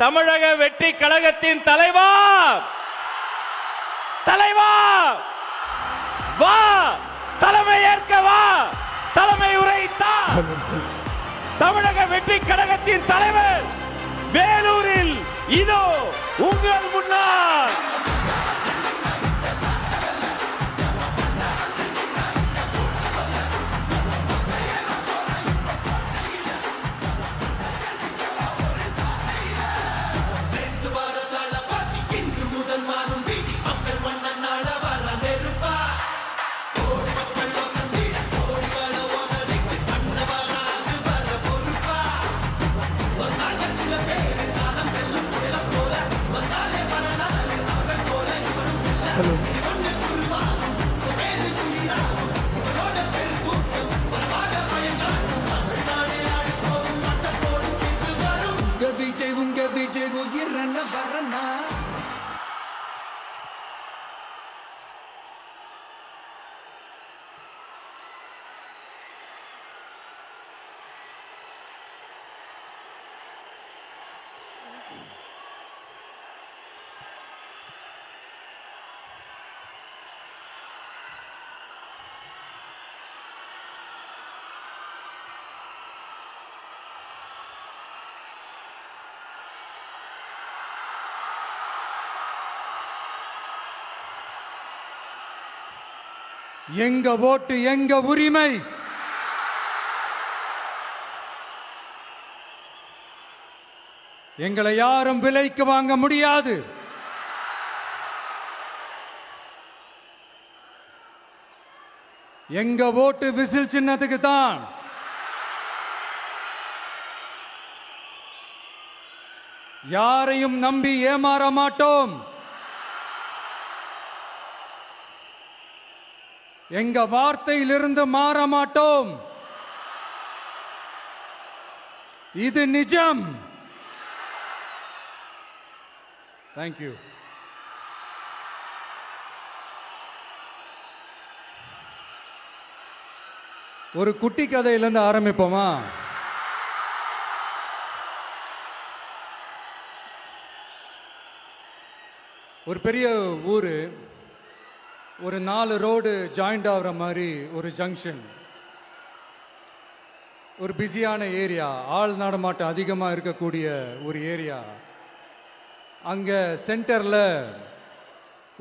தமிழக வெற்றி கழகத்தின் தலைவா தலைவா வா, தலைமை ஏற்க வா, தலைமை உரைத்தா. தமிழக வெற்றி கழகத்தின் தலைவர் வேலூரில் இதோ உங்கள் முன்னால். உங்க விஜய் உயிரண்ண வரண்ணா. எங்க ஓட்டு எங்க உரிமை. எங்களை யாரும் விலைக்கு வாங்க முடியாது. எங்க ஓட்டு விசில் சின்னத்துக்கு தான். யாரையும் நம்பி ஏமாற மாட்டோம். எங்க வார்த்தையிலிருந்து மாற மாட்டோம். இது நிஜம். தேங்க்யூ. ஒரு குட்டி கதையிலிருந்து ஆரம்பிப்போமா? ஒரு பெரிய ஊரு, ஒரு 4 ரோடு ஜாயிண்ட் ஆகிற மாதிரி ஒரு ஜங்ஷன், ஒரு பிஸியான ஏரியா, ஆள் நடமாட்டம் அதிகமாக இருக்கக்கூடிய ஒரு ஏரியா. அங்கே சென்டரில்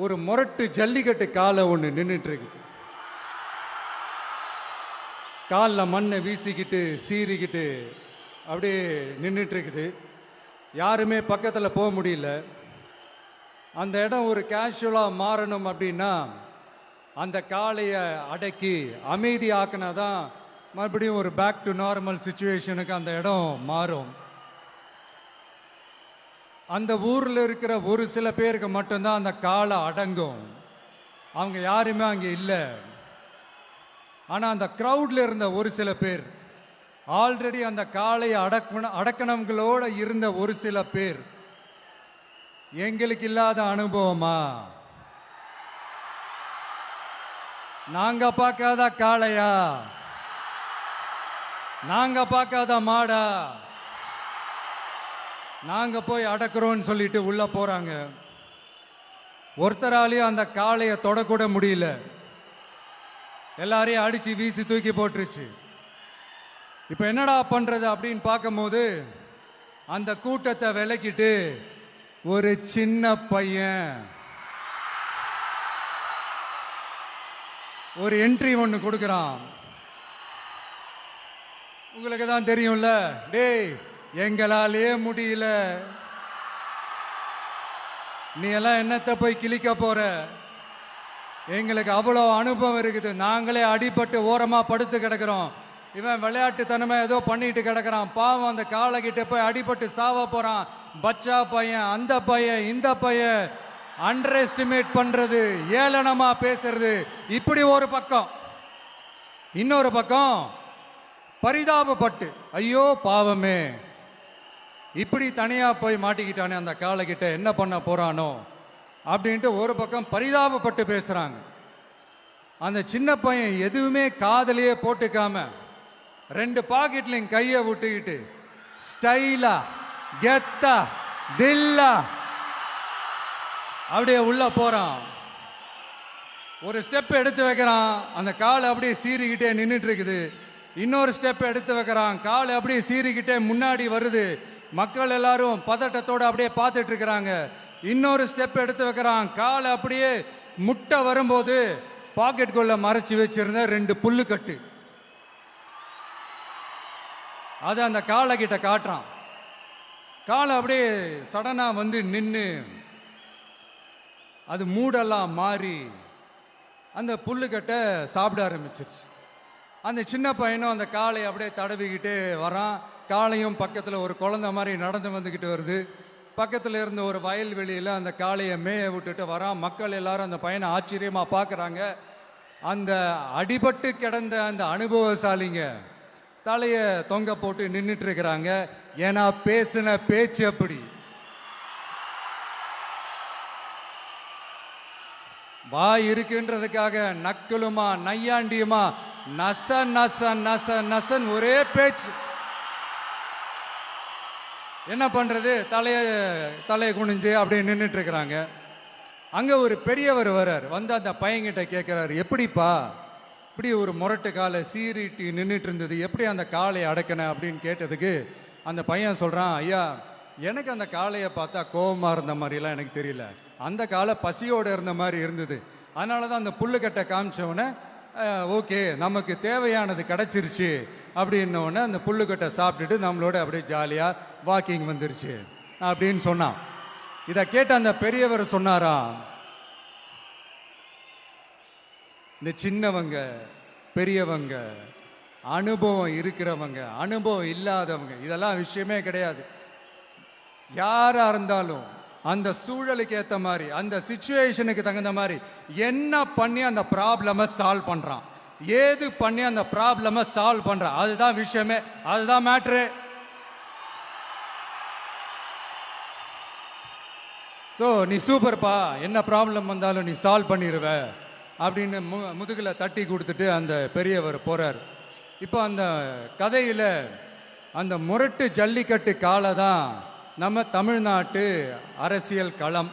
ஒரு முரட்டு ஜல்லிக்கட்டு காலை ஒன்று நின்றுட்டு இருக்குது. காலில் மண்ணை வீசிக்கிட்டு சீறிக்கிட்டு அப்படியே நின்றுட்டு இருக்குது. யாருமே பக்கத்தில் போக முடியல. அந்த இடம் ஒரு கேஷுவலாக மாறணும் அப்படின்னா அந்த காளையை அடக்கி அமைதியாக்கினா தான் மறுபடியும் ஒரு பேக் டு நார்மல் சுச்சுவேஷனுக்கு அந்த இடம் மாறும். அந்த ஊரில் இருக்கிற ஒரு சில பேருக்கு மட்டும்தான் அந்த காளை அடங்கும். அவங்க யாருமே அங்கே இல்லை. ஆனால் அந்த க்ரௌடில் இருந்த ஒரு சில பேர், ஆல்ரெடி அந்த காளையை அடக்கணங்களோடு இருந்த ஒரு சில பேர், எங்களுக்கு இல்லாத அனுபவமா? நாங்க பார்க்காத காளையா? நாங்க பார்க்காத மாடா? நாங்க போய் அடக்குறோம்னு சொல்லிட்டு உள்ள போறாங்க. ஒருத்தராலையும் அந்த காளையை தொடக்கூட முடியல. எல்லாரையும் அடிச்சு வீசி தூக்கி போட்டுருச்சு. இப்ப என்னடா பண்றது அப்படின்னு பார்க்கும்போது அந்த கூட்டத்தை விலக்கிட்டு ஒரு சின்ன பையன் ஒரு என்ட்ரி ஒன்று கொடுக்குறான். உங்களுக்கு தான் தெரியும்ல, டேய் எங்களாலே முடியல, நீ எல்லாம் என்னத்தை போய் கிழிக்க போற? எங்களுக்கு அவ்வளோ அனுபவம் இருக்குது, நாங்களே அடிபட்டு ஓரமாக படுத்து கிடக்கிறோம். இவன் விளையாட்டுத்தனமா ஏதோ பண்ணிட்டு கிடக்கிறான், பாவம் அந்த காளைகிட்ட போய் அடிபட்டு சாவ போறான். பச்சா பையன், அந்த பையன், இந்த பையன், அண்டர் எஸ்டிமேட் பண்றது, ஏளனமா பேசுறது, இப்படி ஒரு பக்கம். இன்னொரு பக்கம் பரிதாபப்பட்டு, ஐயோ பாவமே, இப்படி தனியா போய் மாட்டிக்கிட்டானே அந்த காளைகிட்ட, என்ன பண்ண போறானோ அப்படின்ட்டு ஒரு பக்கம் பரிதாபப்பட்டு பேசுறாங்க. அந்த சின்ன பையன் எதுவுமே காதலையே போட்டுக்காம 2 பாக்கெட்லையும் கையை விட்டுக்கிட்டு ஸ்டைலா கெத்தா தில்லா அப்படியே உள்ள போறான். ஒரு ஸ்டெப் எடுத்து வைக்கிறான், அந்த கால் அப்படியே சீறிக்கிட்டே நின்றுட்டு இருக்குது. இன்னொரு ஸ்டெப் எடுத்து வைக்கிறான், கால் அப்படியே சீறிக்கிட்டே முன்னாடி வருது. மக்கள் எல்லாரும் பதட்டத்தோட அப்படியே பார்த்துட்டு இருக்கிறாங்க. இன்னொரு ஸ்டெப் எடுத்து வைக்கிறான், கால் அப்படியே முட்டை வரும்போது பாக்கெட்டுக்குள்ள மறைச்சு வச்சிருந்த 2 புல்லுக்கட்டு அதை அந்த காலை கிட்ட காட்டுறான். காலை அப்படியே சடனா வந்து நின்று அது மூடெல்லாம் மாறி அந்த புல்லுக்கட்டை சாப்பிட ஆரம்பிச்சிருச்சு. அந்த சின்ன பையனும் அந்த காலை அப்படியே தடவிக்கிட்டே வரான். காளையும் பக்கத்தில் ஒரு குழந்தை மாதிரி நடந்து வந்துக்கிட்டு வருது. பக்கத்தில் இருந்த ஒரு வயல்வெளியில் அந்த காளையை மேய விட்டுட்டு வரான். மக்கள் எல்லாரும் அந்த பையனை ஆச்சரியமாக பார்க்குறாங்க. அந்த அடிபட்டு கிடந்த அந்த அனுபவசாலிங்க தலையை தொங்க போட்டு நின்றுட்டு இருக்கிறாங்க. ஏன்னா பேசின பேச்சு அப்படி. வாய் இருக்குன்றதுக்காக நக்கலுமா நையாண்டியுமா நச நச நச நசன் ஒரே பேச்சு. என்ன பண்றது, தலையை குனிஞ்சு அப்படியே நின்றுட்டு இருக்கிறாங்க. அங்க ஒரு பெரியவர் வர்றார். வந்து அந்த பையன்கிட்ட கேட்கிறாரு, எப்படிப்பா இப்படி ஒரு முரட்டு காலை சீறிட்டு நின்றுட்டு இருந்தது, எப்படி அந்த காளையை அடக்கின அப்படின்னு கேட்டதுக்கு அந்த பையன் சொல்றான், ஐயா எனக்கு அந்த காளையை பார்த்தா கோபமா இருந்த மாதிரிலாம் எனக்கு தெரியல, அந்த காலை பசியோடு இருந்த மாதிரி இருந்தது. அதனால தான் அந்த புல்லுக்கட்டை காமிச்சவொடனே ஓகே நமக்கு தேவையானது கிடைச்சிருச்சு அப்படின்னோடனே அந்த புல்லுக்கட்டை சாப்பிட்டுட்டு நம்மளோட அப்படியே ஜாலியாக வாக்கிங் வந்துருச்சு அப்படின்னு சொன்னான். இதை கேட்ட அந்த பெரியவர் சொன்னாராம், இந்த சின்னவங்க பெரியவங்க அனுபவம் இருக்கிறவங்க அனுபவம் இல்லாதவங்க இதெல்லாம் விஷயமே கிடையாது. யாரா இருந்தாலும் அந்த சூழலுக்கு ஏற்ற மாதிரி அந்த சிச்சுவேஷனுக்கு தகுந்த மாதிரி என்ன பண்ணி அந்த ப்ராப்ளமை சால்வ் பண்றான், ஏது பண்ணி அந்த ப்ராப்ளமை சால்வ் பண்றான், அதுதான் விஷயமே, அதுதான் மேட்ரு. ஸோ நீ சூப்பர்ப்பா, என்ன ப்ராப்ளம் வந்தாலும் நீ சால்வ் பண்ணிடுவ அப்படின்னு முதுகில் தட்டி கொடுத்துட்டு அந்த பெரியவர் போறார். இப்போ அந்த கதையில் அந்த முரட்டு ஜல்லிக்கட்டு காலை தான் நம்ம தமிழ்நாட்டு அரசியல் களம்.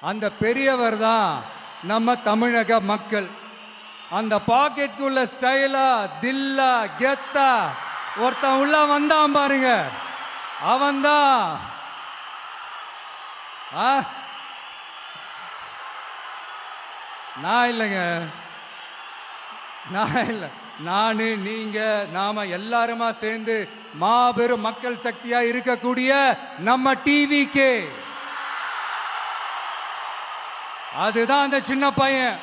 அந்த பெரியவர் தான் நம்ம தமிழக மக்கள். அந்த பாக்கெட்டுக்குள்ள ஸ்டைலா தில்லா கெத்தா ஒருத்தன் உள்ள வந்தான் பாருங்க, அவன்தான் நான் இல்லைங்க, நான் இல்லை, நானு நீங்க நாம எல்லாருமா சேர்ந்து மாபெரும் மக்கள் சக்தியா இருக்கக்கூடிய நம்ம டிவிக்கு, அதுதான் அந்த சின்ன பையன்.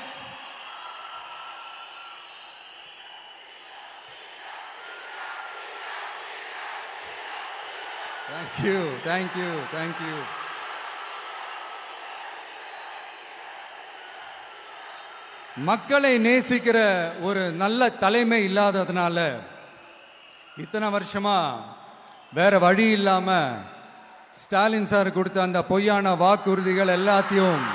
Thank you thank you thank you. மக்களை நேசிக்கிற ஒரு நல்ல தலைமை இல்லாததுனால இத்தனை வருஷமா வேற வழி இல்லாம ஸ்டாலின் சார் கொடுத்த அந்த பொய்யான வாக்குறுதிகள் எல்லாத்தையும்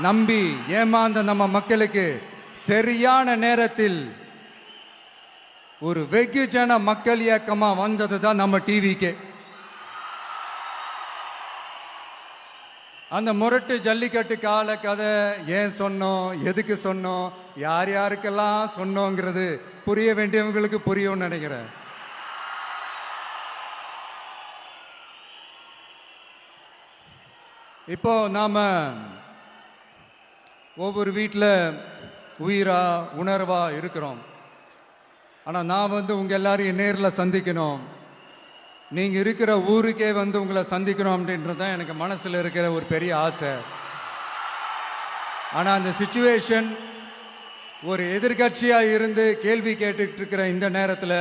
நம்பி ஏமாந்த நம்ம மக்களுக்கு சரியான நேரத்தில் ஒரு வெகுஜன மக்கள் இயக்கமா வந்தது தான் நம்ம டிவிக்கு. அந்த முரட்டு ஜல்லிக்கட்டு கால கதை ஏன் சொன்னோம், எதுக்கு சொன்னோம், யார் யாருக்கெல்லாம் சொன்னோங்கிறது புரிய வேண்டியவங்களுக்கு புரியும்னு நினைக்கிறேன். இப்போ நாம ஒவ்வொரு வீட்டில் உயிரா உணர்வா இருக்கிறோம். ஆனால் நான் உங்க எல்லாரையும் நேரில் சந்திக்கணும், நீங்க இருக்கிற ஊருக்கே உங்களை சந்திக்கணும் அப்படின்றது தான் எனக்கு மனசுல இருக்கிற ஒரு பெரிய ஆசை. ஆனா அந்த சிச்சுவேஷன் ஒரு எதிர்கட்சியா இருந்து கேள்வி கேட்டுட்டு இருக்கிற இந்த நேரத்தில்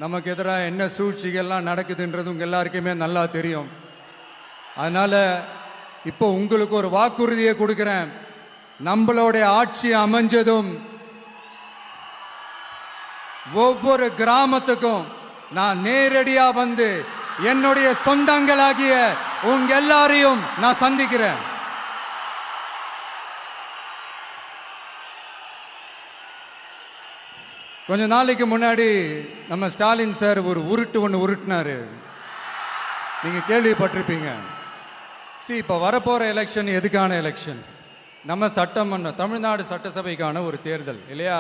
நமக்கு எதிராக என்ன சூழ்ச்சிகள்லாம் நடக்குதுன்றது உங்க எல்லாருக்குமே நல்லா தெரியும். அதனால இப்போ உங்களுக்கு ஒரு வாக்குறுதியை கொடுக்கிறேன், நம்மளுடைய ஆட்சி அமைஞ்சதும் ஒவ்வொரு கிராமத்துக்கும் நான் நேரடியா வந்து என்னுடைய சொந்தங்களாகிய உங்க எல்லாரையும் நான் சந்திக்கிறேன். கொஞ்ச நாளைக்கு முன்னாடி நம்ம ஸ்டாலின் சார் ஒரு உருட்டு ஒன்று உருட்டினாரு. நீங்க கேள்விப்பட்டிருப்பீங்க. இப்போ வரப்போற எலெக்ஷன் எதுக்கான எலெக்ஷன்? நம்ம சட்டமன்ற தமிழ்நாடு சட்டசபைக்கான ஒரு தேர்தல் இல்லையா?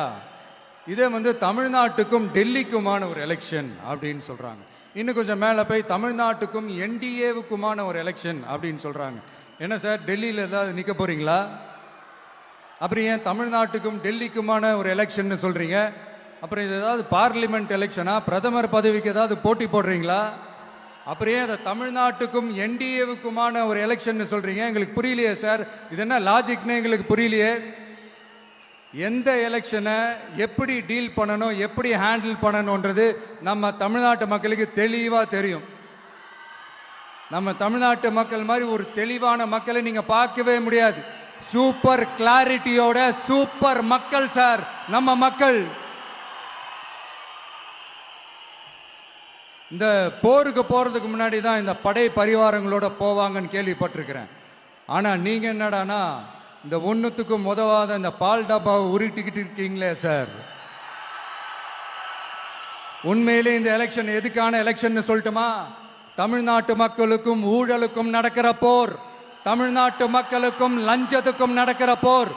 இதே தமிழ்நாட்டுக்கும் டெல்லிக்குமான ஒரு எலெக்ஷன் அப்படின்னு சொல்றாங்க. இன்னும் கொஞ்சம் மேலே போய் தமிழ்நாட்டுக்கும் என்டிஏவுக்குமான ஒரு எலெக்ஷன் அப்படின்னு சொல்றாங்க. என்ன சார், டெல்லியில் ஏதாவது நிற்க போறீங்களா? அப்புறம் ஏன் தமிழ்நாட்டுக்கும் டெல்லிக்குமான ஒரு எலெக்ஷன் சொல்றீங்க? அப்புறம் இது ஏதாவது பார்லிமெண்ட் எலெக்ஷனா? பிரதமர் பதவிக்கு ஏதாவது போட்டி போடுறீங்களா? அப்புறம் ஏன் அதை தமிழ்நாட்டுக்கும் என்டிஏவுக்குமான ஒரு எலெக்ஷன் சொல்றீங்க? எங்களுக்கு புரியலையே சார், இது என்ன லாஜிக்னு எங்களுக்கு புரியலையே. எந்த எலெக்ஷனை எப்படி டீல் பண்ணணும், எப்படி ஹேண்டில் பண்ணணும்ன்றது நம்ம தமிழ்நாட்டு மக்களுக்கு தெளிவா தெரியும். நம்ம தமிழ்நாட்டு மக்கள் மாதிரி ஒரு தெளிவான மக்களை நீங்க பார்க்கவே முடியாது. சூப்பர் கிளாரிட்டியோட சூப்பர் மக்கள் சார் நம்ம மக்கள். இந்த போருக்கு போறதுக்கு முன்னாடி தான் இந்த படை பரிவாரங்களோட போவாங்கன்னு கேள்விப்பட்டிருக்கிறேன். ஆனா நீங்க என்னடானா இந்த ஒண்ணுத்துக்கும் உதவாத இந்த பால் டப்பாவை உருட்டிக்கிட்டு இருக்கீங்களே சார். உண்மையிலே இந்த எலெக்ஷன் எதுக்கான எலெக்ஷன் சொல்லட்டுமா? தமிழ்நாட்டு மக்களுக்கும் ஊழலுக்கும் நடக்கிற போர், தமிழ்நாட்டு மக்களுக்கும் லஞ்சத்துக்கும் நடக்கிற போர்,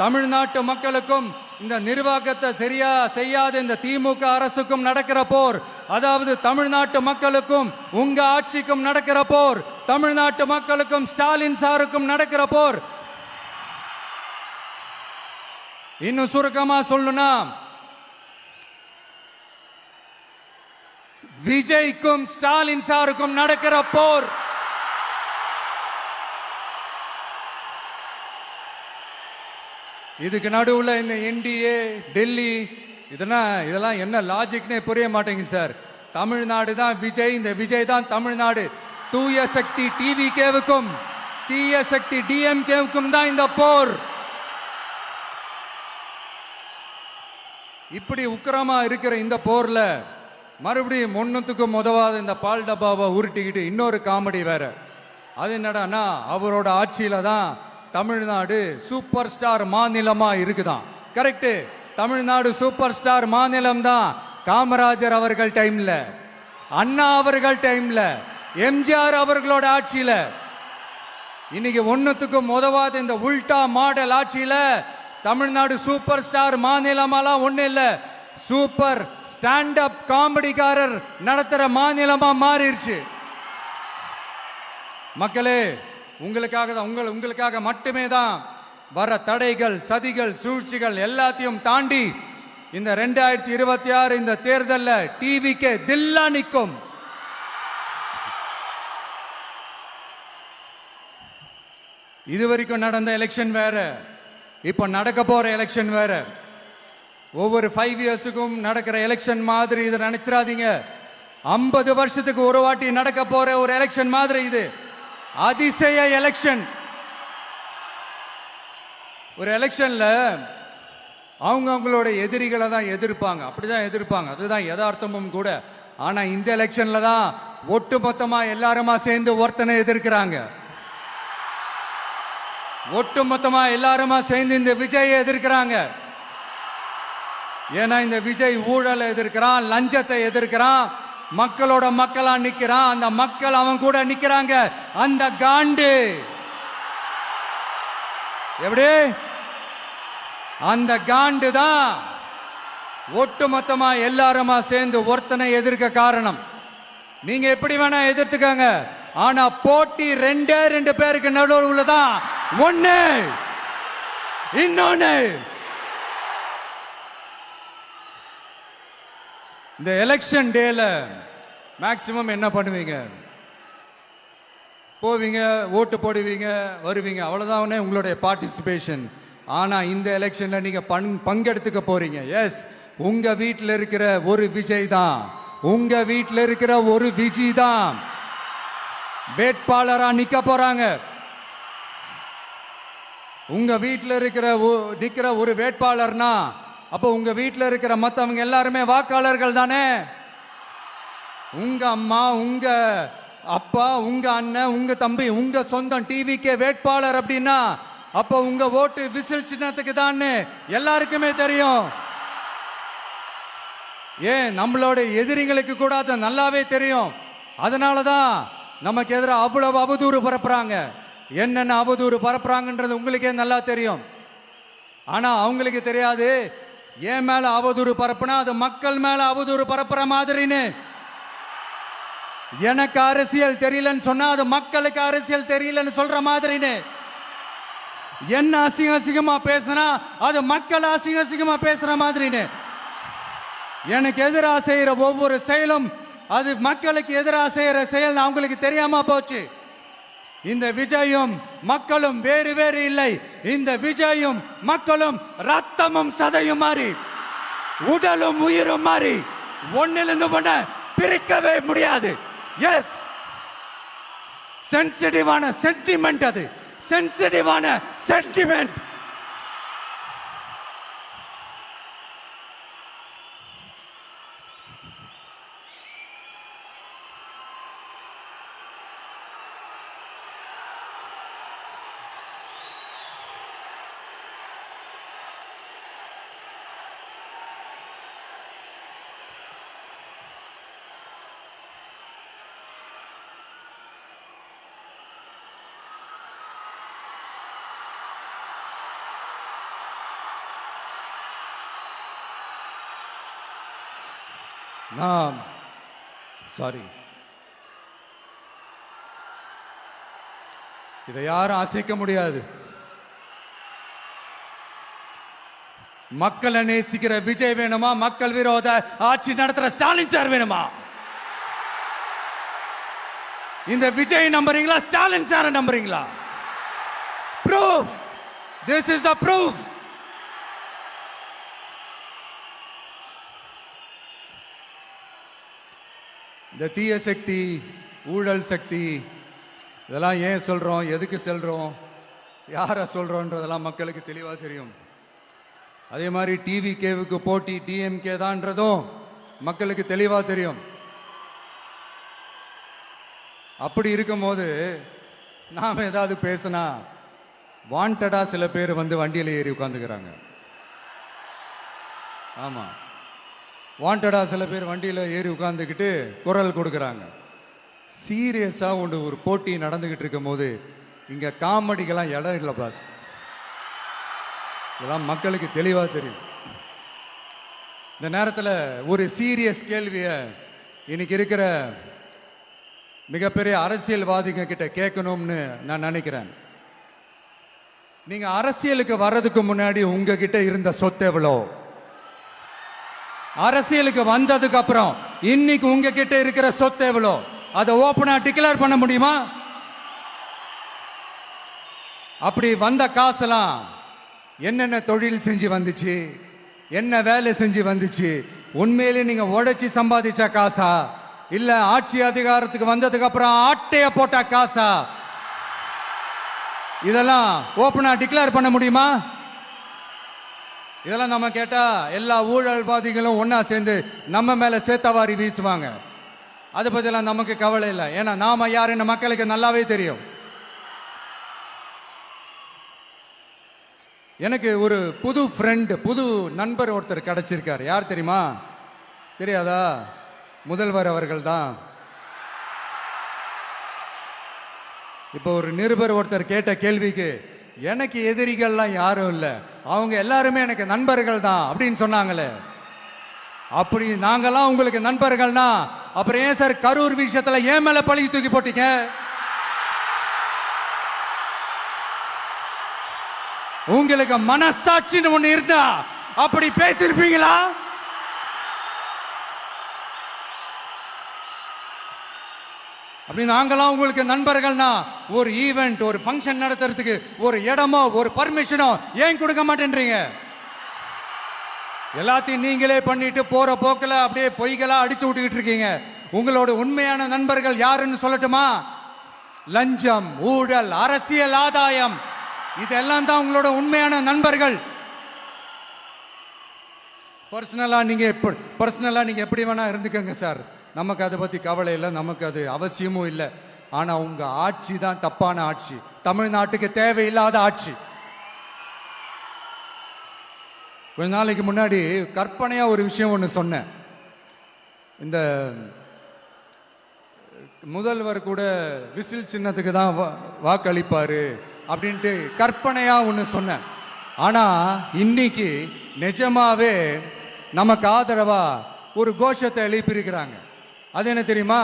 தமிழ்நாட்டு மக்களுக்கும் இந்த நிர்வாகத்தை சரியா செய்யாத இந்த திமுக அரசுக்கும் நடக்கிற போர், அதாவது தமிழ்நாட்டு மக்களுக்கும் உங்க ஆட்சிக்கும் நடக்கிற போர், தமிழ்நாட்டு மக்களுக்கும் ஸ்டாலின் சாருக்கும் நடக்கிற போர். இன்னும் சுருக்கமா சொல்லணும்னா விஜய்க்கும் ஸ்டாலின் சாருக்கும் நடக்கிற போர். இதுக்கு நடுவுல இந்த என்டிஏ டெல்லி இதெல்லாம் என்ன லாஜிக்னே புரிய மாட்டேங்குது சார். தமிழ்நாடு தான் விஜய், இந்த விஜய் தான் தமிழ்நாடு. தூய சக்தி டிவிகேவுக்கும் தீய சக்தி டிஎம்கேவுக்கும் தான் இந்த போர். இப்படி உக்கிரமா இருக்கிற இந்த போர்ல மறுபடியும் ஒண்ணுத்துக்கும் உதவாத இந்த பால் டப்பாவை உருட்டிக்கிட்டு இன்னொரு காமெடி வேற. அது என்னடானா அவரோட ஆட்சியில தான் தமிழ்நாடு சூப்பர் ஸ்டார் மாநிலமா இருக்குதான். கரெக்ட், தமிழ்நாடு சூப்பர் ஸ்டார் மாநிலம் தான். காமராஜர் அவர்கள் டைம்ல, அண்ணா அவர்கள் டைம்ல, எம்ஜிஆர் அவர்களோட ஆட்சியில. இன்னைக்கு ஒண்ணுத்துக்கும் உதவாத இந்த உல்டா மாடல் ஆட்சியில தமிழ்நாடு சூப்பர் ஸ்டார் மாநிலமாலாம் ஒண்ணு இல்ல, சூப்பர் ஸ்டாண்ட் அப் காமெடிக்காரர் நடத்துற மாநிலமா மாறிடுச்சு. மக்களே, உங்களுக்காக மட்டுமே தான் வர தடைகள், சதிகள், சூழ்ச்சிகள் எல்லாத்தையும் தாண்டி இந்த 2026 இந்த தேர்தலில் டிவிக்கு தில்லா நிற்கும். இதுவரைக்கும் நடந்த எலெக்ஷன் வேற, இப்ப நடக்க போற எலெக்ஷன் வேற. ஒவ்வொரு 5 இயர்ஸுக்கும் நடக்கிற எலெக்ஷன் மாதிரி இதை நினைச்சிடாதீங்க. 50 வருஷத்துக்கு ஒரு வாட்டி நடக்க போற ஒரு எலெக்ஷன் மாதிரி இது. அதிசய எலெக்ஷன். ஒரு எலெக்ஷன்ல அவங்களோட எதிரிகளை தான் எதிர்ப்பாங்க, அப்படிதான் எதிர்ப்பாங்க, அதுதான் யதார்த்தமும் கூட. ஆனா இந்த எலெக்ஷன்ல தான் ஒட்டுமொத்தமா எல்லாருமா சேர்ந்து ஒருத்தனை எதிர்க்கிறாங்க. ஒட்டுமொத்தமா எல்லாருமா சேர்ந்து இந்த விஜயை எதிர்க்கிறாங்க. ஏன்னா இந்த விஜய் ஊழலை எதிர்க்கிறான், லஞ்சத்தை எதிர்க்கிறான், மக்களோட மக்களா நிக்கிறான். அந்த மக்கள் அவன் கூட நிக்கிறாங்க. அந்த காண்டு எப்படி? அந்த காண்டு தான் ஒட்டுமொத்தமா எல்லாருமா சேர்ந்து ஒருத்தனை எதிர்க்க காரணம். நீங்க எப்படி வேணா எதிர்த்துக்கங்க, ஆனா போட்டி 2 பேருக்கு நடுவுல தான். ஒண்ணு இன்னொன்னு. இந்த எலெக்ஷன் டேல மேக்சிமம் என்ன பண்ணுவீங்க? போவீங்க, ஓட்டு போடுவீங்க, வருவீங்க, அவ்வளவுதான் உங்களுடைய பார்ட்டிசிபேஷன். ஆனா இந்த எலெக்ஷன்ல நீங்க பங்கெடுத்துக்க போறீங்க. எஸ், உங்க வீட்டில் இருக்கிற ஒரு விஜய் தான், உங்க வீட்டில் இருக்கிற ஒரு விஜய் தான் வேட்பாளரா நிக்க போறாங்க. உங்க வீட்டில் நிக்கிற ஒரு வேட்பாளர்னா அப்போ உங்க வீட்டில் இருக்கிற மற்றவங்க எல்லாருமே வாக்காளர்கள் தானே. உங்க அம்மா, உங்க அப்பா, உங்க அண்ணன், உங்க தம்பி, உங்க சொந்தம் டிவிக்கு வேட்பாளர் அப்படின்னா அப்போ உங்க ஓட்டு விசில் சின்னத்துக்கு தான் எல்லாருக்குமே தெரியும். ஏன் நம்மளோட எதிரிகளுக்கு கூட அது நல்லாவே தெரியும். அதனாலதான் நமக்கு எதிராக அவ்வளவு அவதூறு பரப்புறாங்க. என்னென்ன அவதூறு பரப்புறாங்கன்றது உங்களுக்கே நல்லா தெரியும். ஆனா அவங்களுக்கு தெரியாது, என் மேல அவதூறு பரப்புனா அது மக்கள் மேல அவதூறு பரப்புற மாதிரின்னு. எனக்கு அரசியல் தெரியலன்னு சொன்னா அது மக்களுக்கு அரசியல் தெரியலன்னு சொல்ற மாதிரின்னு. என்ன அசிங்கமா பேசினா அது மக்கள் அசிங்கமா பேசுற மாதிரின்னு. எனக்கு எதிராக செய்யற ஒவ்வொரு செயலும் அது மக்களுக்கு எதிராக செய்யற செயல் அவங்களுக்கு தெரியாம போச்சு. இந்த விஜயும் மக்களும் வேறு வேறு இல்லை. இந்த விஜயும் மக்களும் ரத்தமும் சதையும் மாறி, உடலும் உயிரும் மாறி, ஒன்னிலிருந்து ஒண்ண பிரிக்கவே முடியாது. எஸ், சென்சிட்டிவான சென்டிமெண்ட், அது சென்சிட்டிவான சென்டிமெண்ட். சாரி, இதை யாரும் அசைக்க முடியாது. மக்களை நேசிக்கிற விஜய் வேணுமா, மக்கள் விரோத ஆட்சி நடத்துற ஸ்டாலின் சார் வேணுமா? இந்த விஜய் நம்புறீங்களா, ஸ்டாலின் சார் நம்புறீங்களா? Proof, this is the proof. இந்த தீய சக்தி, ஊழல் சக்தி, இதெல்லாம் ஏன் சொல்றோம், எதுக்கு சொல்றோம், யாரை சொல்றோன்றதெல்லாம் மக்களுக்கு தெளிவாக தெரியும். அதே மாதிரி டிவிகேவுக்கு போட்டி டிஎம்கே தான்றதும் மக்களுக்கு தெளிவாக தெரியும். அப்படி இருக்கும்போது நாம ஏதாவது பேசினா வாண்டடா சில பேர் வந்து வண்டியில் ஏறி உட்காந்துக்கிறாங்க. ஆமா, வாண்டடா சில பேர் வண்டியில் ஏறி உட்காந்துக்கிட்டு குரல் கொடுக்குறாங்க. சீரியஸாக ஒரு போட்டி நடந்துக்கிட்டு இருக்கும் போது இங்கே காமெடிக்கெல்லாம் இடம் இல்லை பாஸ். இதெல்லாம் மக்களுக்கு தெளிவாக தெரியும். இந்த நேரத்தில் ஒரு சீரியஸ் கேள்வியை இன்னைக்கு இருக்கிற மிகப்பெரிய அரசியல்வாதிங்க கிட்ட கேட்கணும்னு நான் நினைக்கிறேன். நீங்க அரசியலுக்கு வர்றதுக்கு முன்னாடி உங்ககிட்ட இருந்த சொத்து எவ்வளோ? அரசியலுக்கு வந்ததுக்கு அப்புறம் இன்னைக்கு உங்ககிட்ட இருக்கிற சொத்து எவ்வளோ? அதை ஓபனா டிக்ளேர் பண்ண முடியுமா? அப்படி வந்த காசெல்லாம் என்னென்ன தொழில் செஞ்சு வந்துச்சு, என்ன வேலை செஞ்சு வந்துச்சு, உண்மையிலே நீங்க உடைச்சி சம்பாதிச்ச காசா, இல்ல ஆட்சி அதிகாரத்துக்கு வந்ததுக்கு அப்புறம் ஆட்டைய போட்ட காசா? இதெல்லாம் ஓபனா டிக்ளேர் பண்ண முடியுமா? இதெல்லாம் நம்ம கேட்டா எல்லா ஊழல்வாதிகளும் ஒன்னா சேர்ந்து நம்ம மேல சேத்தவாரி வீசுவாங்க. அதை பத்திலாம் நமக்கு கவலை இல்லை. ஏன்னா நாம யாருன்னு மக்களுக்கு நல்லாவே தெரியும். எனக்கு ஒரு புது ஃப்ரெண்ட், புது நண்பர் ஒருத்தர் கிடைச்சிருக்காரு. யார் தெரியுமா? தெரியாதா? முதல்வர் அவர்கள் தான். இப்போ ஒரு நிருபர் ஒருத்தர் கேட்ட கேள்விக்கு எனக்கு எதிரிகள்லாம் யாரும் இல்லை, அவங்க எல்லாருமே எனக்கு நண்பர்கள் தான் அப்படின்னு சொன்னாங்களே. அப்படி நாங்கெல்லாம் உங்களுக்கு நண்பர்கள்னா அப்புறம் ஏன் சார் கரூர் விஷயத்துல ஏன் மேல பழி தூக்கி போட்டீங்க? உங்களுக்கு மனசாட்சின்னு ஒண்ணு இருந்தா அப்படி பேசிருப்பீங்களா? அப்படி நாங்களாம் உங்களுக்கு நண்பர்கள்னா ஒரு ஈவெண்ட், ஒரு ஃபங்க்ஷன் நடத்துறதுக்கு ஒரு இடமோ ஒரு பர்மிஷனோ ஏன் கொடுக்க மாட்டேன்றீங்க? எல்லாத்தையும் நீங்களே பண்ணிட்டு போற போக்கில் அப்படியே பொய்களா அடிச்சு விட்டுக்கிட்டு இருக்கீங்க. உங்களோட உண்மையான நண்பர்கள் யாருன்னு சொல்லட்டுமா? லஞ்சம், ஊழல், அரசியல் ஆதாயம், இதெல்லாம் தான் உங்களோட உண்மையான நண்பர்கள். பர்சனலா நீங்க எப்படி வேணா இருந்துக்கங்க சார், நமக்கு அதை பத்தி கவலை இல்லை, நமக்கு அது அவசியமும் இல்லை. ஆனா உங்க ஆட்சி தான் தப்பான ஆட்சி, தமிழ்நாட்டுக்கு தேவையில்லாத ஆட்சி. கொஞ்ச நாளைக்கு முன்னாடி கற்பனையா ஒரு விஷயம் ஒன்று சொன்னேன். இந்த முதல்வர் கூட விசில் சின்னத்துக்கு தான் வாக்களிப்பாரு அப்படின்ட்டு கற்பனையா ஒன்று சொன்னேன். ஆனா இன்னைக்கு நிஜமாவே நமக்கு ஆதரவா ஒரு கோஷத்தை எழுப்பியிருக்கிறாங்க. அது என்ன தெரியுமா?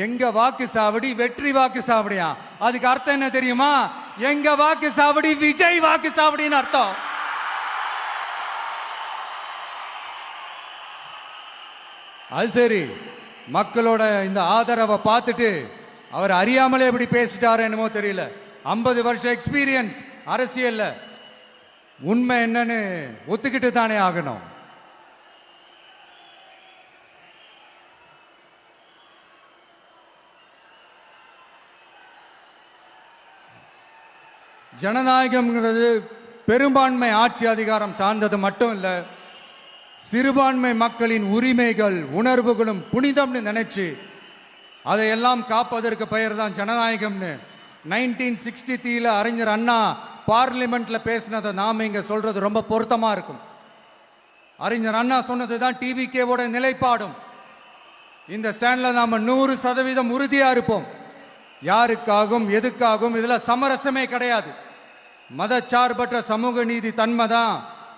எங்க வாக்கு சாவடி வெற்றி வாக்கு சாவடியா. அதுக்கு அர்த்தம் என்ன தெரியுமா? எங்க வாக்கு சாவடி விஜய் வாக்கு சாவடின்னு அர்த்தம். அது சரி, மக்களோட இந்த ஆதரவை பார்த்துட்டு அவர் அறியாமலே எப்படி பேசிட்டாரு என்னமோ தெரியல. 50 வருஷம் எக்ஸ்பீரியன்ஸ் அரசியல்ல, உண்மை என்னன்னு ஒத்துக்கிட்டு தானே ஆகணும். ஜனநாயகம்ங்கிறது பெரும்பான்மை ஆட்சி அதிகாரம் சார்ந்தது மட்டும் இல்ல, சிறுபான்மை மக்களின் உரிமைகள் உணர்வுகளும் புனிதம்னு நினைச்சு அதையெல்லாம் காப்பதற்கு பெயர் தான் ஜனநாயகம்னு 1963 அறிஞர் அண்ணா பார்லிமெண்ட்ல பேசினதை நாம இங்க சொல்றது ரொம்ப பொருத்தமா இருக்கும். அறிஞர் அண்ணா சொன்னது தான் டிவிகேவோட நிலைப்பாடும். இந்த ஸ்டாண்ட்ல நாம 100% உறுதியா இருப்போம். யாருக்காகவும் எதுக்காகவும் இதுல சமரசமே கிடையாது. மதச்சார்பற்ற சமூக நீதி தன்மை தான்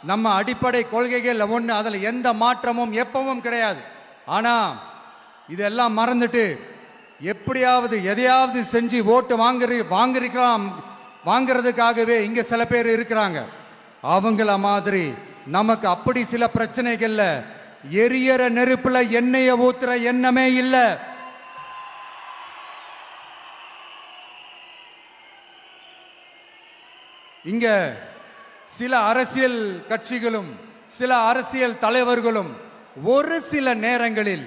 நம்ம அடிப்படை கொள்கைகள் ஒன்று. அதுல எந்த மாற்றமும் எப்பவும் கிடையாது. ஆனா இதெல்லாம் மறந்துட்டு எப்படியாவது எதையாவது செஞ்சு ஓட்டு வாங்குறதுக்காகவே இங்க சில பேர் இருக்கிறாங்க. அவங்கள மாதிரி நமக்கு அப்படி சில பிரச்சனைகள்ல எரியற நெருப்புல எண்ணெய ஊத்துற எண்ணமே இல்லை. இங்க சில அரசியல் கட்சிகளும் சில அரசியல் தலைவர்களும் ஒரு சில நேரங்களில்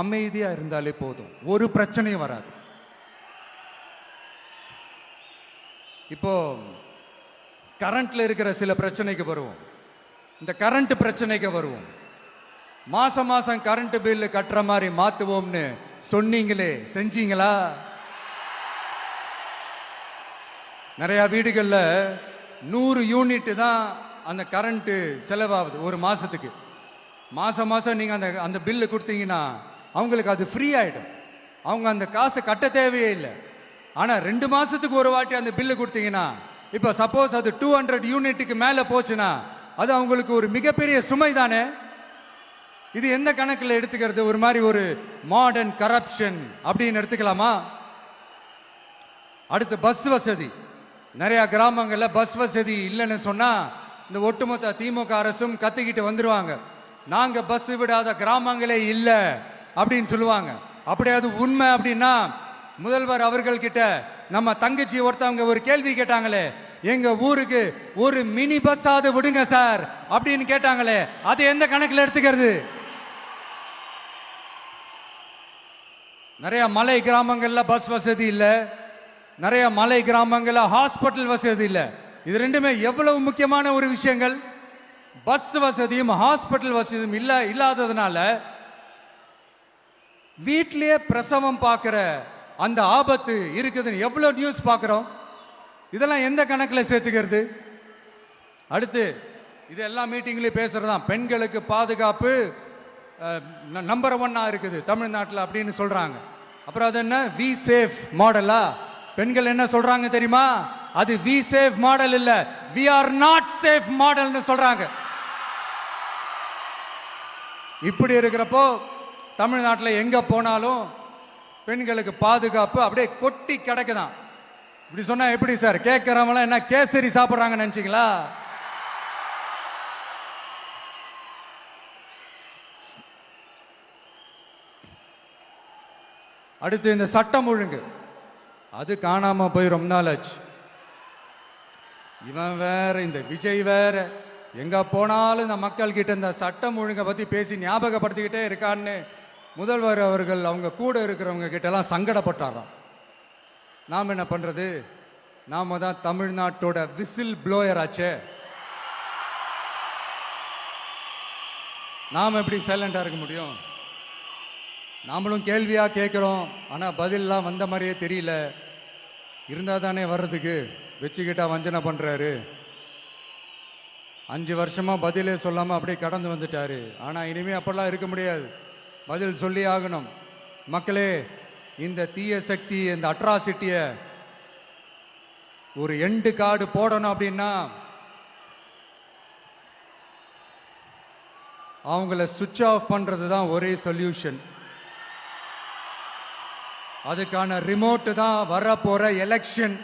அமைதியா இருந்தாலே போதும், ஒரு பிரச்சனையும் வராது. இப்போ கரண்ட்ல இருக்கிற சில பிரச்சனைக்கு வருவோம். இந்த கரண்ட் பிரச்சனைக்கு வருவோம். மாசம் மாசம் கரண்ட் பில் கட்டுற மாதிரி மாத்துவோம்னு சொன்னீங்களே, செஞ்சீங்களா? நிறைய வீடுகள்ல 100 யூனிட் தான் அந்த கரண்ட் செலவாகுது ஒரு மாசத்துக்கு. மாசம் மாசம் நீங்க அந்த பில்லு கொடுத்தீங்கன்னா அவங்களுக்கு அது ஃப்ரீ ஆயிடும். அவங்க அந்த காசை கட்ட தேவையே இல்லை. ஆனா 2 மாசத்துக்கு ஒரு வாட்டி அந்த பில்லு கொடுத்தீங்கன்னா, இப்ப சப்போஸ் அது 200 யூனிட்டுக்கு மேல போச்சுன்னா அது அவங்களுக்கு ஒரு மிகப்பெரிய சுமை தானே. இது எந்த கணக்கில் எடுத்துக்கிறது? ஒரு மாதிரி ஒரு மாடர்ன் கரப்ஷன் அப்படின்னு எடுத்துக்கலாமா? அடுத்து பஸ் வசதி. நிறைய கிராமங்கள்ல பஸ் வசதி இல்லைன்னு சொன்னா இந்த ஒட்டுமொத்த திமுக அரசும் கத்திக்கிட்டு வந்துருவாங்க. நாங்க பஸ் விடாத கிராமங்களே இல்ல அப்படின்னு சொல்லுவாங்க. அப்படியாவது உண்மை அப்படின்னா முதல்வர் அவர்கள் கிட்ட நம்ம தங்கச்சி ஒருத்தவங்க ஒரு கேள்வி கேட்டாங்களே, எங்க ஊருக்கு ஒரு மினி பஸ் ஆவது விடுங்க சார் அப்படின்னு கேட்டாங்களே, அது எந்த கணக்கில் எடுத்துக்கிறது? நிறைய மலை கிராமங்கள்ல பஸ் வசதி இல்ல, நிறைய மலை கிராமங்கள்ல ஹாஸ்பிட்டல் வசதி இல்ல. இது ரெண்டுமே எவ்வளவு முக்கியமான ஒரு விஷயங்கள். பஸ் வசதியும் ஹாஸ்பிட்டல் வசதியும் இல்லாததுனால வீட்டிலேயே பிரசவம் பார்க்கிற அந்த ஆபத்து இருக்குதுன்னு எவ்வளவு நியூஸ் பார்க்கிறோம். இதெல்லாம் எந்த கணக்கில் சேர்த்துக்கிறது? அடுத்து இது எல்லா மீட்டிங்லயும் பேசுறதுதான் பெண்களுக்கு பாதுகாப்பு நம்பர் 1 இருக்குது தமிழ்நாட்டில் அப்படின்னு சொல்றாங்க. அப்புறம் அது என்ன வி சேஃப் மாடலா? பெண்கள் என்ன சொல்றாங்க தெரியுமா? அது வி சேஃப் மாடல் இல்ல, வி ஆர் நாட் சேஃப் மாடல்னு சொல்றாங்க. இப்படி இருக்கிறப்போ தமிழ்நாட்டில் எங்க போனாலும் பெண்களுக்கு பாதுகாப்பு அப்படியே கொட்டி கிடக்குதான். இப்படி சொன்னா எப்படி சார்? கேட்கறவங்க என்ன கேசரி சாப்பிடுறாங்கன்னு நினைச்சீங்களா? அடுத்து இந்த சட்டம் ஒழுங்கு, அது காணாம போய் ரொம்ப நாள் ஆச்சு. இவன் வேற, இந்த விஜய் வேற, எங்க போனாலும் இந்த மக்கள் கிட்ட இந்த சட்டம் ஒழுங்கை பத்தி பேசி ஞாபகப்படுத்திக்கிட்டே இருக்கான்னு முதல்வர் அவர்கள் அவங்க கூட இருக்கிறவங்க கிட்ட எல்லாம் சங்கடப்பட்டாராம். நாம் என்ன பண்றது? நாம தான் தமிழ்நாட்டோட விசில் ப்ளோயர் ஆச்சே. நாம எப்படி சைலண்டா இருக்க முடியும்? நாமளும் கேள்வியா கேட்கிறோம், ஆனா பதிலெல்லாம் வந்த மாதிரியே தெரியல. இருந்தா தானே வர்றதுக்கு, வச்சுக்கிட்டா வஞ்சனை பண்றாரு. 5 வருஷமா பதிலே சொல்லாம அப்படியே கடந்து வந்துட்டாரு. ஆனா இனிமே அப்படிலாம் இருக்க முடியாது, பதில் சொல்லி ஆகணும். மக்களே, இந்த தீய சக்தி, இந்த அட்ராசிட்டிய ஒரு எண்டு கார்டு போடணும் அப்படின்னா அவங்கள சுவிட்ச் ஆஃப் பண்றது தான் ஒரே சொல்யூஷன். அதுக்கான ரிமோட் தான் வரப்போற எலெக்ஷன்.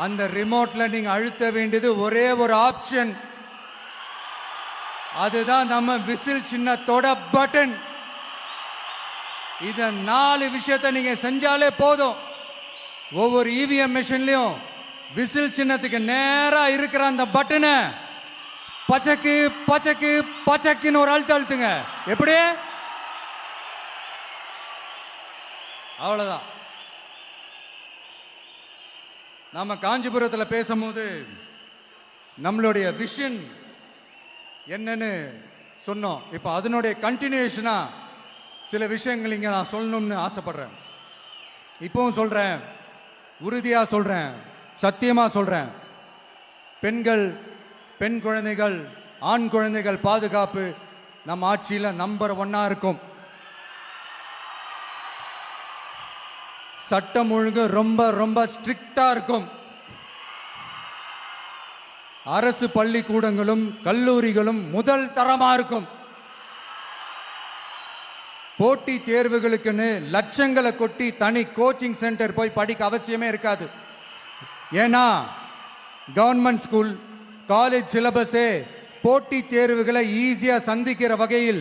அந்த ரிமோட்ல நீங்க அழுத்த வேண்டியது ஒரே ஒரு ஆப்ஷன். அதுதான் நம்ம விசில் சின்னத்தோட பட்டன். இத 4 விஷயத்தை நீங்க செஞ்சாலே போதும். ஒவ்வொரு இவிஎம் மெஷின்லயும் விசில் சின்னத்துக்கு நேரா இருக்கிற அந்த பட்டனை பச்சக்கு பச்சக்கு பச்சக்குன்னு ஒரு அழுத்த அழுத்துங்க. எப்படி? அவ்வளவுதான். நாம காஞ்சிபுரத்தில் பேசும்போது நம்மளுடைய விஷன் என்னன்னு சொன்னோம். இப்ப அதனுடைய கண்டினியூஷனா சில விஷயங்கள் இங்க நான் சொல்லணும்னு ஆசைப்படுறேன். இப்பவும் சொல்றேன், உறுதியா சொல்றேன், சத்தியமா சொல்றேன். பெண்கள், பெண் குழந்தைகள், ஆண் குழந்தைகள் பாதுகாப்பு நம்ம ஆட்சியில நம்பர் 1 இருக்கும். சட்டம் ஒழுங்கு ரொம்ப ரொம்ப ஸ்ட்ரிக்டா இருக்கும். அரசு பள்ளிக்கூடங்களும் கல்லூரிகளும் முதல் தரமா இருக்கும். போட்டி தேர்வுகளுக்குன்னு லட்சங்களை கொட்டி தனி கோச்சிங் சென்டர் போய் படிக்க அவசியமே இருக்காது. ஏன்னா கவர்மெண்ட் ஸ்கூல், காலேஜ் சிலபஸே போட்டி தேர்வுகளை ஈஸியா சந்திக்கிற வகையில்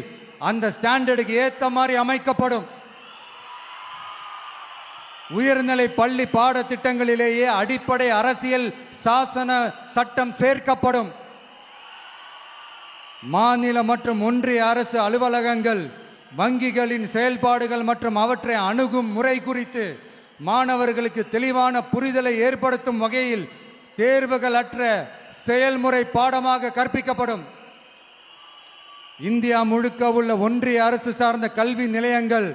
அந்த ஸ்டாண்டர்டுக்கு ஏத்த மாதிரி அமைக்கப்படும். உயர்நிலை பள்ளி பாடத்திட்டங்களிலேயே அடிப்படை அரசியல் சாசன சட்டம் சேர்க்கப்படும். மாநில மற்றும் ஒன்றிய அரசு அலுவலகங்கள், வங்கிகளின் செயல்பாடுகள் மற்றும் அவற்றை அணுகும் முறை குறித்து மாணவர்களுக்கு தெளிவான புரிதலை ஏற்படுத்தும் வகையில் தேர்வுகள் அற்ற செயல்முறை பாடமாக கற்பிக்கப்படும். இந்தியா முழுக்க உள்ள ஒன்றிய அரசு சார்ந்த கல்வி நிலையங்கள்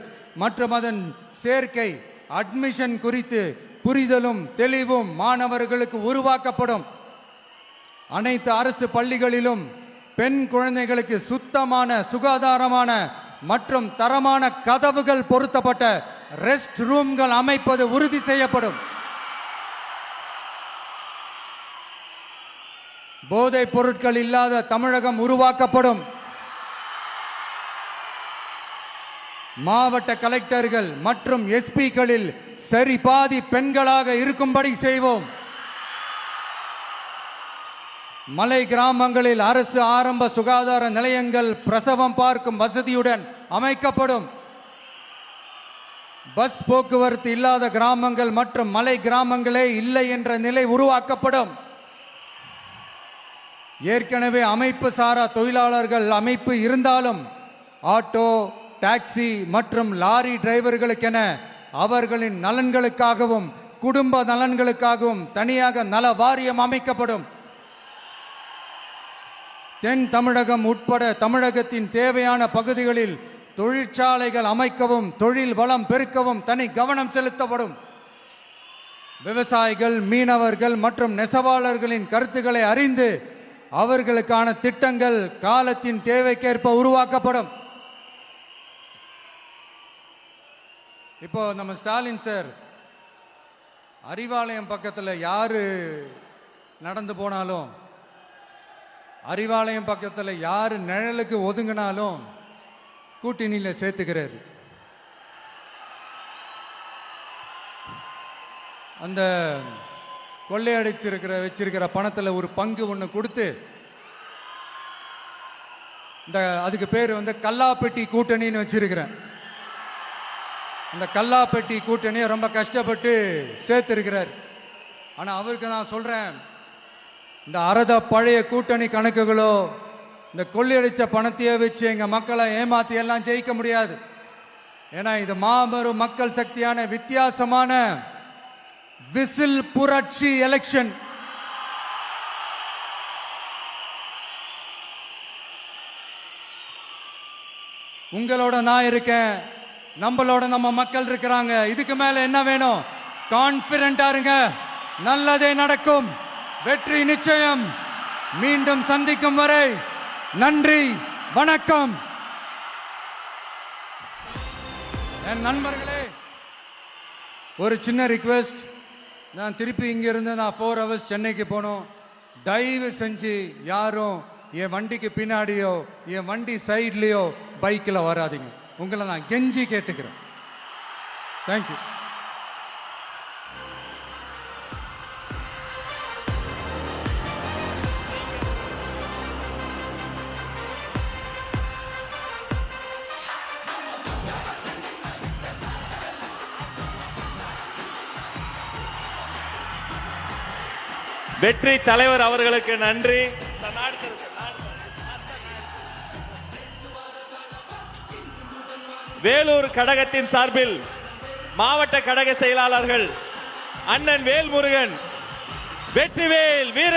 மற்றும் அதன் சேர்க்கை அட்மிஷன் குறித்து புரிதலும் தெளிவும் மாணவர்களுக்கு உருவாக்கப்படும். அனைத்து அரசு பள்ளிகளிலும் பெண் குழந்தைகளுக்கு சுத்தமான, சுகாதாரமான மற்றும் தரமான கதவுகள் பொருத்தப்பட்ட ரெஸ்ட் ரூம்கள் அமைப்பது உறுதி செய்யப்படும். போதைப் பொருட்கள் இல்லாத தமிழகம் உருவாக்கப்படும். மாவட்ட கலெக்டர்கள் மற்றும் எஸ்பிக்களில் சரி பாதி பெண்களாக இருக்கும்படி செய்வோம். மலை கிராமங்களில் அரசு ஆரம்ப சுகாதார நிலையங்கள் பிரசவம் பார்க்கும் வசதியுடன் அமைக்கப்படும். பஸ் போக்குவரத்து இல்லாத கிராமங்கள் மற்றும் மலை கிராமங்களே இல்லை என்ற நிலை உருவாக்கப்படும். ஏற்கனவே அமைப்பு சாரா தொழிலாளர்கள் அமைப்பு இருந்தாலும் ஆட்டோ, டாக்ஸி மற்றும் லாரி டிரைவர்களுக்கென அவர்களின் நலன்களுக்காகவும் குடும்ப நலன்களுக்காகவும் தனியாக நல வாரியம் அமைக்கப்படும். தென் தமிழகம் உட்பட தமிழகத்தின் தேவையான பகுதிகளில் தொழிற்சாலைகள் அமைக்கவும் தொழில் வளம் பெருக்கவும் தனி கவனம் செலுத்தப்படும். விவசாயிகள், மீனவர்கள் மற்றும் நெசவாளர்களின் கருத்துக்களை அறிந்து அவர்களுக்கான திட்டங்கள் காலத்தின் தேவைக்கேற்ப உருவாக்கப்படும். இப்போ நம்ம ஸ்டாலின் சார் அறிவாலயம் பக்கத்தில் யாரு நடந்து போனாலும், அறிவாலயம் பக்கத்தில் யாரு நிழலுக்கு ஒதுங்கினாலும் கூட்டணியில சேர்த்துக்கிறார். அந்த கொள்ளையடிச்சிருக்கிற வச்சிருக்கிற பணத்துல ஒரு பங்கு ஒன்று கொடுத்து, இந்த அதுக்கு பேர் கல்லாப்பெட்டி கூட்டணின்னு வச்சிருக்கிறேன். அந்த கல்லாப்பெட்டி கூட்டணியை ரொம்ப கஷ்டப்பட்டு சேர்த்திருக்கிறார். ஆனா அவருக்கு நான் சொல்றேன், இந்த அறத பழைய கூட்டணி கணக்குகளோ இந்த கொள்ளையடிச்ச பணத்தையே வச்சு எங்க மக்களை ஏமாத்தி எல்லாம் ஜெயிக்க முடியாது. ஏன்னா இது மாபெரும் மக்கள் சக்தியான வித்தியாசமான விசில் புரட்சி எலெக்ஷன். உங்களோட நான் இருக்கேன், நம்மளோட நம்ம மக்கள் இருக்கிறாங்க. இதுக்கு மேல என்ன வேணும்? கான்பிடென்டா இருங்க, நல்லதே நடக்கும், வெற்றி நிச்சயம். மீண்டும் சந்திக்கும் வரை நன்றி, வணக்கம். என் நண்பர்களே, ஒரு சின்ன ரிக்வெஸ்ட். நான் திருப்பி இங்கிருந்து நான் 4 hours சென்னைக்கு போகணும். தயவு செஞ்சு யாரும் என் வண்டிக்கு பின்னாடியோ என் வண்டி சைட்லேயோ பைக்கில் வராதிங்க. உங்களை நான் கெஞ்சி கேட்டுக்கிறேன். தேங்க்யூ. வெற்றி தலைவர் அவர்களுக்கு நன்றி. வேலூர் கழகத்தின் சார்பில் மாவட்ட கழக செயலாளர்கள் அண்ணன் வேல்முருகன், வெற்றிவேல் வீர